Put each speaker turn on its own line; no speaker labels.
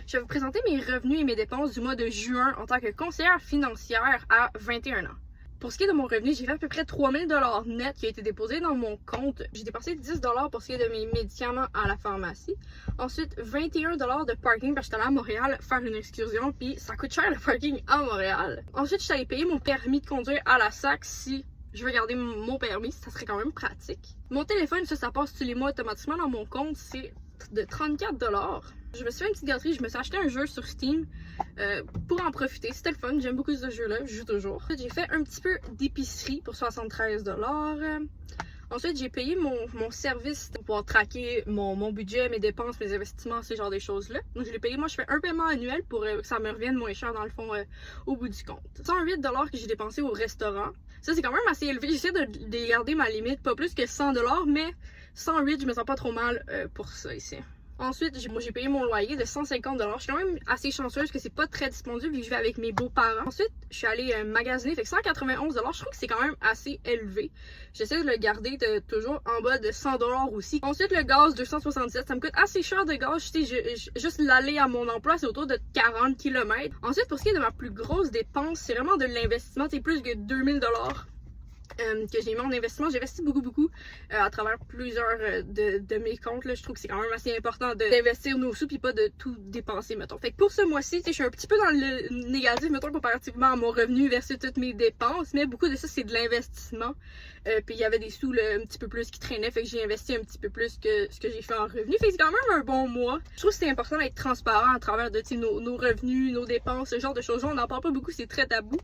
Je vais vous présenter mes revenus et mes dépenses du mois de juin en tant que conseillère financière à 21 ans. Pour ce qui est de mon revenu, j'ai fait à peu près 3000 $ net qui a été déposé dans mon compte. J'ai dépensé 10 $ pour ce qui est de mes médicaments à la pharmacie. Ensuite, 21 $ de parking parce que j'étais allée à Montréal faire une excursion, puis ça coûte cher le parking à Montréal. Ensuite, je suis allée payer mon permis de conduire à la SAC si je veux garder mon permis, ça serait quand même pratique. Mon téléphone, ça passe tous les mois automatiquement dans mon compte, c'est de 34 $. Je me suis fait une petite gâterie, je me suis acheté un jeu sur Steam pour en profiter. C'était le fun, j'aime beaucoup ce jeu-là, je joue toujours. J'ai fait un petit peu d'épicerie pour 73 $. Ensuite, j'ai payé mon service pour pouvoir traquer mon budget, mes dépenses, mes investissements, ce genre de choses-là. Donc, je l'ai payé. Moi, je fais un paiement annuel pour que ça me revienne moins cher, dans le fond, au bout du compte. 108 $ que j'ai dépensé au restaurant. Ça, c'est quand même assez élevé. J'essaie de garder ma limite, pas plus que 100 $, mais 108, je me sens pas trop mal pour ça ici. Ensuite, j'ai payé mon loyer de 150 $. Je suis quand même assez chanceuse que c'est pas très dispendieux vu que je vais avec mes beaux-parents. Ensuite, je suis allée magasiner, fait que 191 $, je trouve que c'est quand même assez élevé. J'essaie de le garder toujours en bas de 100 $ aussi. Ensuite, le gaz, 267, ça me coûte assez cher de gaz. Juste l'aller à mon emploi, c'est autour de 40 km. Ensuite, pour ce qui est de ma plus grosse dépense, c'est vraiment de l'investissement, c'est plus que 2000 $ que j'ai mis en investissement. J'ai investi beaucoup à travers plusieurs de mes comptes. Là. Je trouve que c'est quand même assez important d'investir nos sous puis pas de tout dépenser, mettons. Fait que pour ce mois-ci, je suis un petit peu dans le négatif, mettons, comparativement à mon revenu versus toutes mes dépenses, mais beaucoup de ça, c'est de l'investissement. Puis il y avait des sous là, un petit peu plus qui traînaient, fait que j'ai investi un petit peu plus que ce que j'ai fait en revenu. Fait que c'est quand même un bon mois. Je trouve que c'est important d'être transparent à travers de nos revenus, nos dépenses, ce genre de choses-là. On n'en parle pas beaucoup, c'est très tabou.